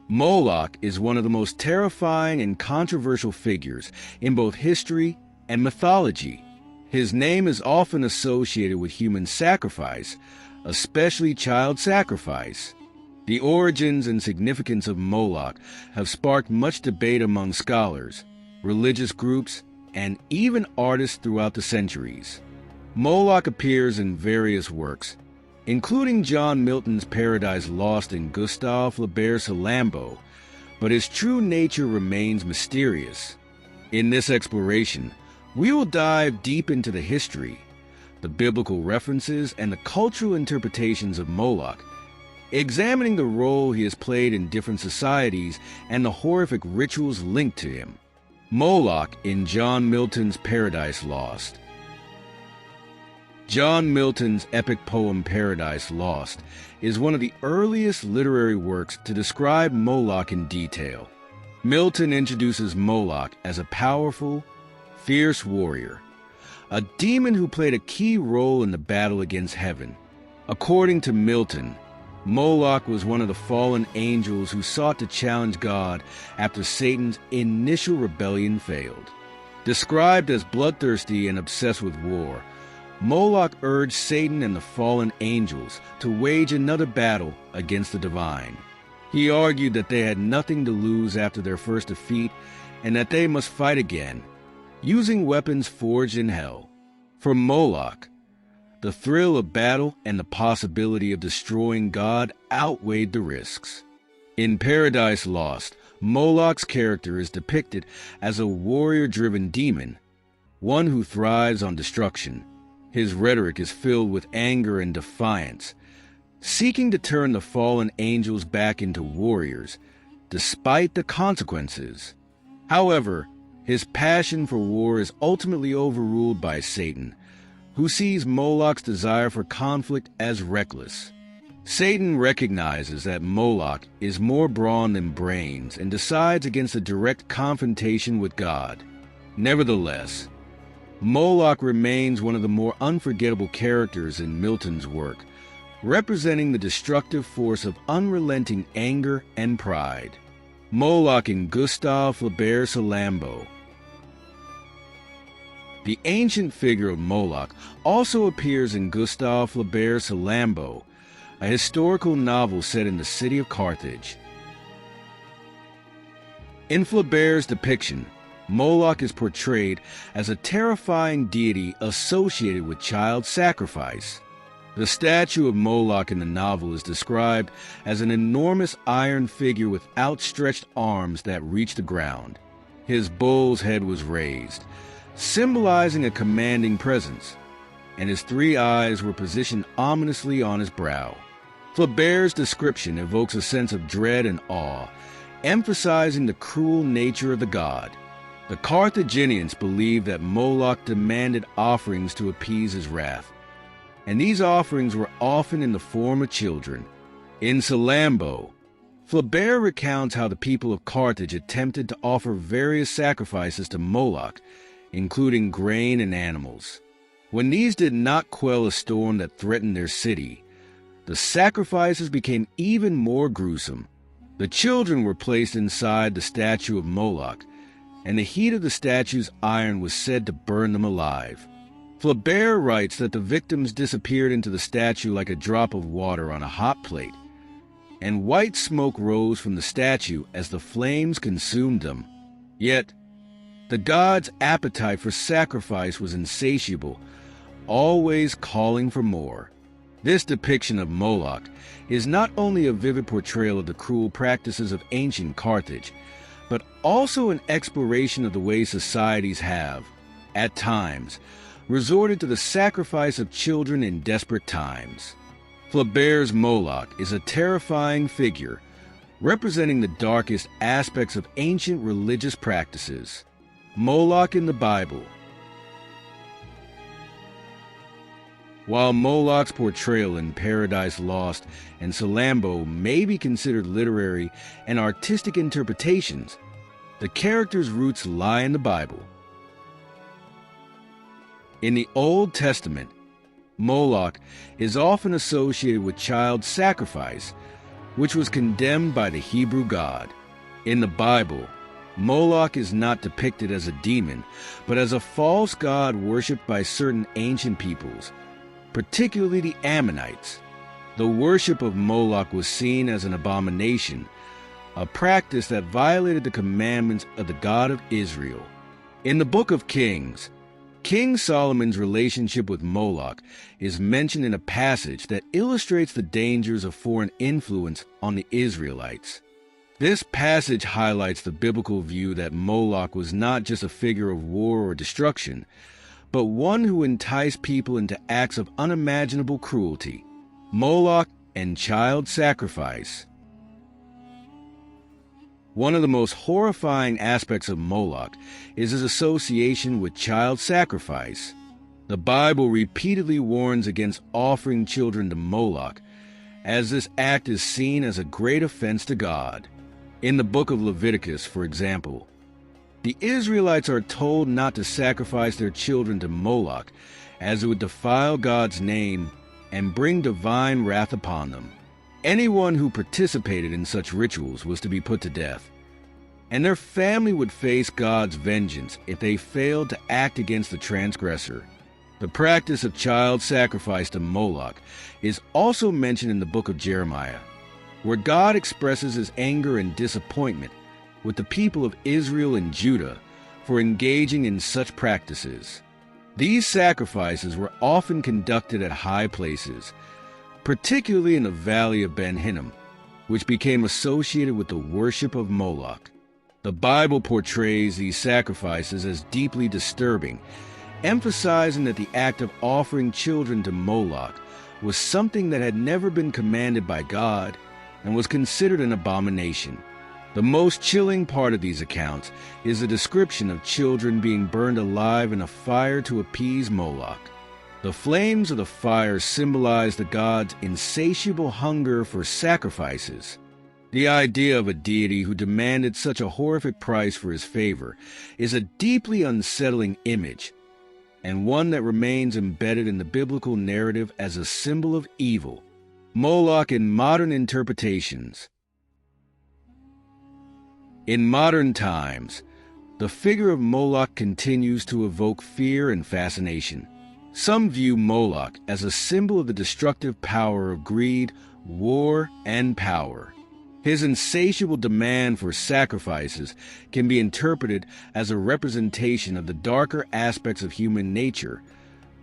Moloch is one of the most terrifying and controversial figures in both history and mythology. His name is often associated with human sacrifice, especially child sacrifice. The origins and significance of Moloch have sparked much debate among scholars, religious groups, and even artists throughout the centuries. Moloch appears in various works, including John Milton's Paradise Lost and Gustave Flaubert's Salammbô, but his true nature remains mysterious. In this exploration, we will dive deep into the history, the biblical references, and the cultural interpretations of Moloch, examining the role he has played in different societies and the horrific rituals linked to him. Moloch in John Milton's Paradise Lost. John Milton's epic poem Paradise Lost is one of the earliest literary works to describe Moloch in detail. Milton introduces Moloch as a powerful, fierce warrior, a demon who played a key role in the battle against heaven. According to Milton, Moloch was one of the fallen angels who sought to challenge God after Satan's initial rebellion failed. Described as bloodthirsty and obsessed with war, Moloch urged Satan and the fallen angels to wage another battle against the divine. He argued that they had nothing to lose after their first defeat and that they must fight again, using weapons forged in hell. For Moloch, the thrill of battle and the possibility of destroying God outweighed the risks. In Paradise Lost, Moloch's character is depicted as a warrior-driven demon, one who thrives on destruction. His rhetoric is filled with anger and defiance, seeking to turn the fallen angels back into warriors, despite the consequences. However, his passion for war is ultimately overruled by Satan, who sees Moloch's desire for conflict as reckless. Satan recognizes that Moloch is more brawn than brains and decides against a direct confrontation with God. Nevertheless, Moloch remains one of the more unforgettable characters in Milton's work, representing the destructive force of unrelenting anger and pride. Moloch in Gustave Flaubert's Salammbô. The ancient figure of Moloch also appears in Gustave Flaubert's Salammbô, a historical novel set in the city of Carthage. In Flaubert's depiction, Moloch is portrayed as a terrifying deity associated with child sacrifice. The statue of Moloch in the novel is described as an enormous iron figure with outstretched arms that reach the ground. His bull's head was raised, symbolizing a commanding presence, and his 3 eyes were positioned ominously on his brow. Flaubert's description evokes a sense of dread and awe, emphasizing the cruel nature of the god. The Carthaginians believed that Moloch demanded offerings to appease his wrath, and these offerings were often in the form of children. In Salammbô, Flaubert recounts how the people of Carthage attempted to offer various sacrifices to Moloch, including grain and animals. When these did not quell a storm that threatened their city, the sacrifices became even more gruesome. The children were placed inside the statue of Moloch, and the heat of the statue's iron was said to burn them alive. Flaubert writes that the victims disappeared into the statue like a drop of water on a hot plate, and white smoke rose from the statue as the flames consumed them. Yet, the god's appetite for sacrifice was insatiable, always calling for more. This depiction of Moloch is not only a vivid portrayal of the cruel practices of ancient Carthage, but also an exploration of the way societies have, at times, resorted to the sacrifice of children in desperate times. Flaubert's Moloch is a terrifying figure, representing the darkest aspects of ancient religious practices. Moloch in the Bible. While Moloch's portrayal in Paradise Lost and Salammbô may be considered literary and artistic interpretations, the character's roots lie in the Bible. In the Old Testament, Moloch is often associated with child sacrifice, which was condemned by the Hebrew God. In the Bible, Moloch is not depicted as a demon, but as a false god worshipped by certain ancient peoples, particularly the Ammonites. The worship of Moloch was seen as an abomination, a practice that violated the commandments of the God of Israel. In the book of Kings, King Solomon's relationship with Moloch is mentioned in a passage that illustrates the dangers of foreign influence on the Israelites. This passage highlights the biblical view that Moloch was not just a figure of war or destruction, but one who enticed people into acts of unimaginable cruelty. Moloch and child sacrifice. One of the most horrifying aspects of Moloch is his association with child sacrifice. The Bible repeatedly warns against offering children to Moloch, as this act is seen as a great offense to God. In the book of Leviticus, for example, the Israelites are told not to sacrifice their children to Moloch, as it would defile God's name and bring divine wrath upon them. Anyone who participated in such rituals was to be put to death, and their family would face God's vengeance if they failed to act against the transgressor. The practice of child sacrifice to Moloch is also mentioned in the book of Jeremiah, where God expresses his anger and disappointment with the people of Israel and Judah for engaging in such practices. These sacrifices were often conducted at high places, particularly in the valley of Ben Hinnom, which became associated with the worship of Moloch. The Bible portrays these sacrifices as deeply disturbing, emphasizing that the act of offering children to Moloch was something that had never been commanded by God and was considered an abomination. The most chilling part of these accounts is the description of children being burned alive in a fire to appease Moloch. The flames of the fire symbolize the god's insatiable hunger for sacrifices. The idea of a deity who demanded such a horrific price for his favor is a deeply unsettling image, and one that remains embedded in the biblical narrative as a symbol of evil. Moloch in modern interpretations. In modern times, the figure of Moloch continues to evoke fear and fascination. Some view Moloch as a symbol of the destructive power of greed, war, and power. His insatiable demand for sacrifices can be interpreted as a representation of the darker aspects of human nature,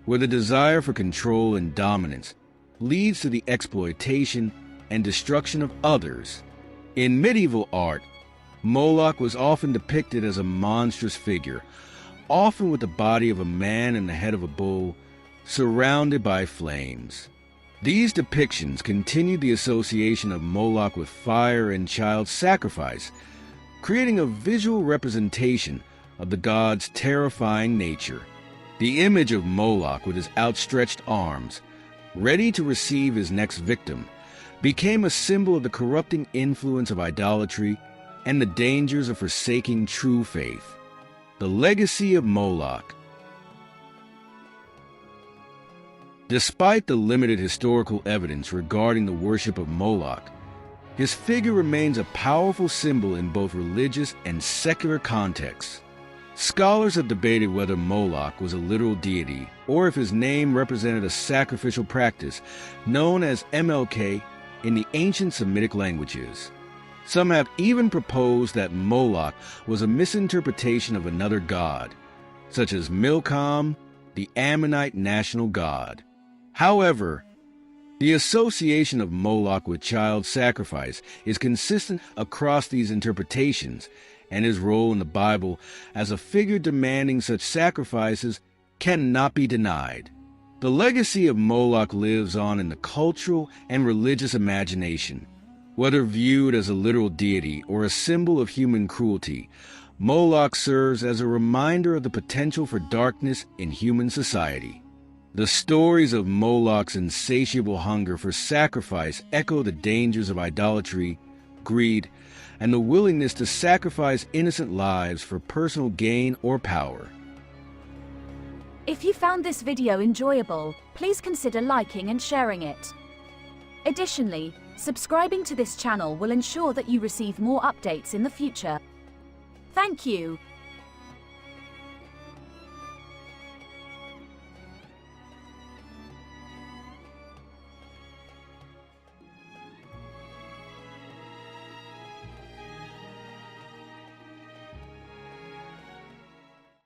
where the desire for control and dominance leads to the exploitation and destruction of others. In medieval art, Moloch was often depicted as a monstrous figure, often with the body of a man and the head of a bull, surrounded by flames. These depictions continued the association of Moloch with fire and child sacrifice, creating a visual representation of the god's terrifying nature. The image of Moloch with his outstretched arms, ready to receive his next victim, became a symbol of the corrupting influence of idolatry and the dangers of forsaking true faith. The Legacy of Moloch. Despite the limited historical evidence regarding the worship of Moloch, his figure remains a powerful symbol in both religious and secular contexts. Scholars have debated whether Moloch was a literal deity or if his name represented a sacrificial practice known as MLK in the ancient Semitic languages. Some have even proposed that Moloch was a misinterpretation of another god, such as Milcom, the Ammonite national god. However, the association of Moloch with child sacrifice is consistent across these interpretations, and his role in the Bible as a figure demanding such sacrifices cannot be denied. The legacy of Moloch lives on in the cultural and religious imagination. Whether viewed as a literal deity or a symbol of human cruelty, Moloch serves as a reminder of the potential for darkness in human society. The stories of Moloch's insatiable hunger for sacrifice echo the dangers of idolatry, greed, and the willingness to sacrifice innocent lives for personal gain or power. If you found this video enjoyable, please consider liking and sharing it. Additionally, Subscribing to this channel will ensure that you receive more updates in the future. Thank you.